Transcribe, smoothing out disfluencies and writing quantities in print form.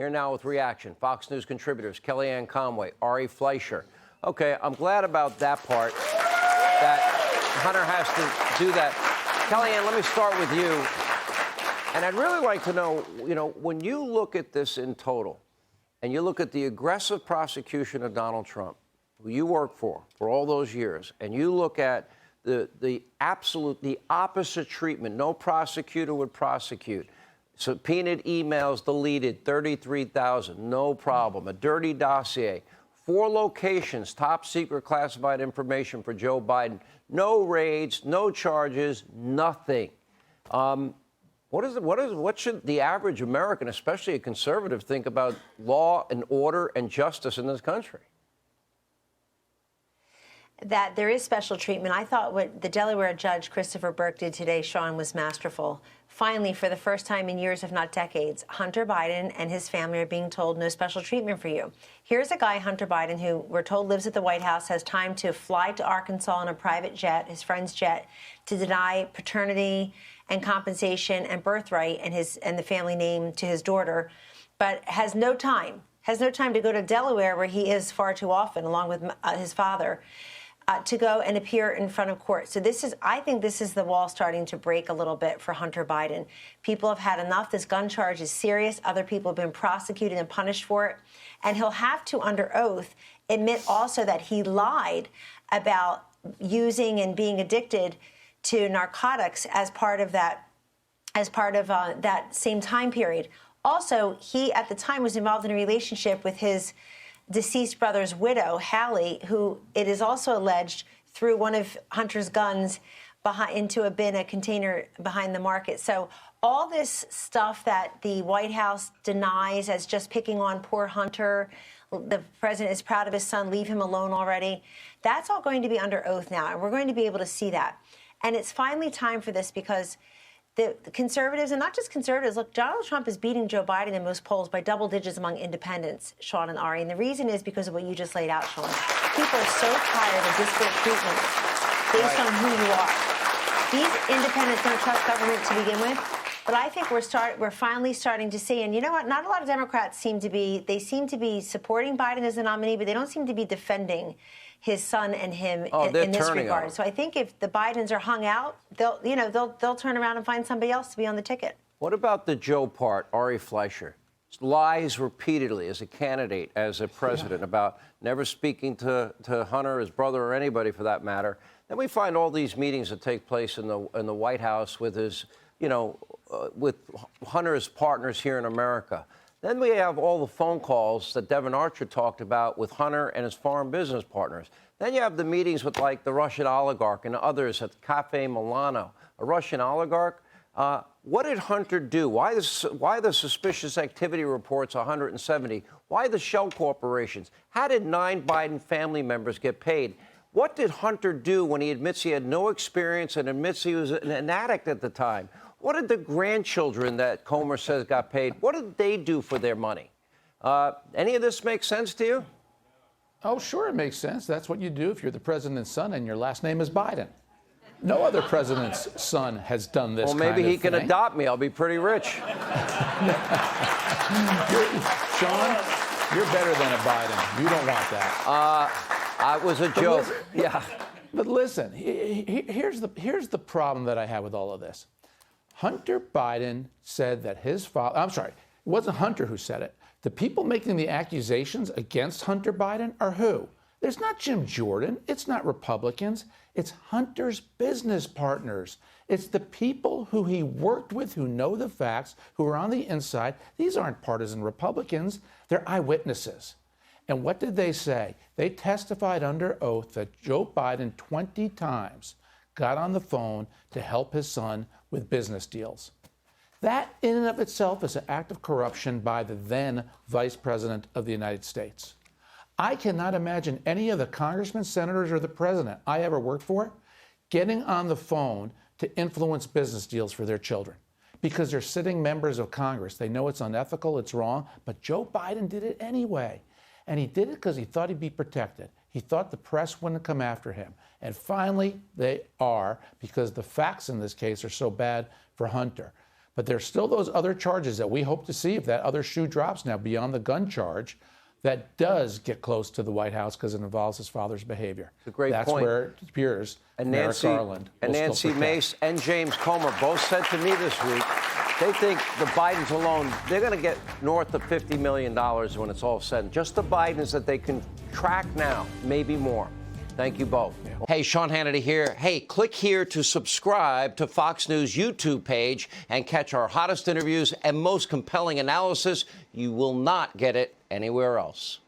Here now with reaction, Fox News contributors Kellyanne Conway, Fleischer. Okay, I'm glad about that part, that Hunter has to do that. Kellyanne, let me start with you. And I'd really like to know, when you look at this in total, and you look at the aggressive prosecution of Donald Trump, who you worked for all those years, and you look at the opposite treatment, no prosecutor would prosecute, subpoenaed emails deleted, 33,000, no problem, a dirty dossier, 4 locations, top secret classified information for Joe Biden, no raids, no charges, nothing. What should the average American, especially a conservative, think about law and order and justice in this country? That there is special treatment. I thought what the Delaware judge Christopher Burke did today, Sean, was masterful. Finally, for the first time in years, if not decades, Hunter Biden and his family are being told no special treatment for you. Here's a guy, Hunter Biden, who we're told lives at the White House, has time to fly to Arkansas on a private jet, his friend's jet, to deny paternity and compensation and birthright and the family name to his daughter, but has no time to go to Delaware, where he is far too often, along with his father, to go and appear in front of court. So I think this is the wall starting to break a little bit for Hunter Biden. People have had enough. This gun charge is serious. Other people have been prosecuted and punished for it. And he'll have to, under oath, admit also that he lied about using and being addicted to narcotics as part of that same time period. Also, he, at the time, was involved in a relationship with his deceased brother's widow, Hallie, who it is also alleged threw one of Hunter's guns into a container behind the market. So all this stuff that the White House denies as just picking on poor Hunter, the president is proud of his son, leave him alone already, that's all going to be under oath now, and we're going to be able to see that. And it's finally time for this, because the conservatives, and not just conservatives, look, Donald Trump is beating Joe Biden in most polls by double digits among independents, Sean and Ari. And the reason is because of what you just laid out, Sean. People are so tired of disparate treatment based on who you are. These independents don't trust government to begin with. But I think we're finally starting to see, and you know what? Not a lot of Democrats seem to be supporting Biden as the nominee, but they don't seem to be defending his son and him in this regard. So I think if the Bidens are hung out, they'll turn around and find somebody else to be on the ticket. What about the Joe part, Fleischer? Lies repeatedly as a candidate, as a president, about never speaking to Hunter, his brother, or anybody for that matter. Then we find all these meetings that take place in the White House with his, with Hunter's partners here in America. Then we have all the phone calls that Devin Archer talked about with Hunter and his foreign business partners. Then you have the meetings with, like, the Russian oligarch and others at Cafe Milano, a Russian oligarch. What did Hunter do? Why the suspicious activity reports 170? Why the shell corporations? How did 9 Biden family members get paid? What did Hunter do when he admits he had no experience and admits he was an addict at the time? What did the grandchildren that Comer says got paid, what did they do for their money? Any of this make sense to you? Oh, sure, it makes sense. That's what you do if you're the president's son and your last name is Biden. No other president's son has done this. Well, maybe he can thing. adopt me. I'll be pretty rich. Sean, you're better than a Biden. You don't want that. It was a joke. Yeah. But listen, here's the problem that I have with all of this. Hunter Biden said that his father, I'm sorry, it wasn't Hunter who said it. The people making the accusations against Hunter Biden are who? There's not Jim Jordan. It's not Republicans. It's Hunter's business partners. It's the people who he worked with, who know the facts, who are on the inside. These aren't partisan Republicans. They're eyewitnesses. And what did they say? They testified under oath that Joe Biden 20 times got on the phone to help his son with business deals. That in and of itself is an act of corruption by the then Vice President of the United States. I cannot imagine any of the congressmen, senators, or the president I ever worked for getting on the phone to influence business deals for their children, because they're sitting members of Congress. They know it's unethical, it's wrong, but Joe Biden did it anyway. And he did it because he thought he'd be protected. He thought the press wouldn't come after him. And finally, they are, because the facts in this case are so bad for Hunter. But there's still those other charges that we hope to see if that other shoe drops now beyond the gun charge that does get close to the White House because it involves his father's behavior. It's a great That's point. where it appears And Merrick Nancy, Garland and will still Nancy protect. Mace and James Comer both said to me this week they think the Bidens alone, they're going to get north of $50 million when it's all said. Just the Bidens that they can track now, maybe more. Thank you both. Yeah. Hey, Sean Hannity here. Hey, click here to subscribe to Fox News YouTube page and catch our hottest interviews and most compelling analysis. You will not get it anywhere else.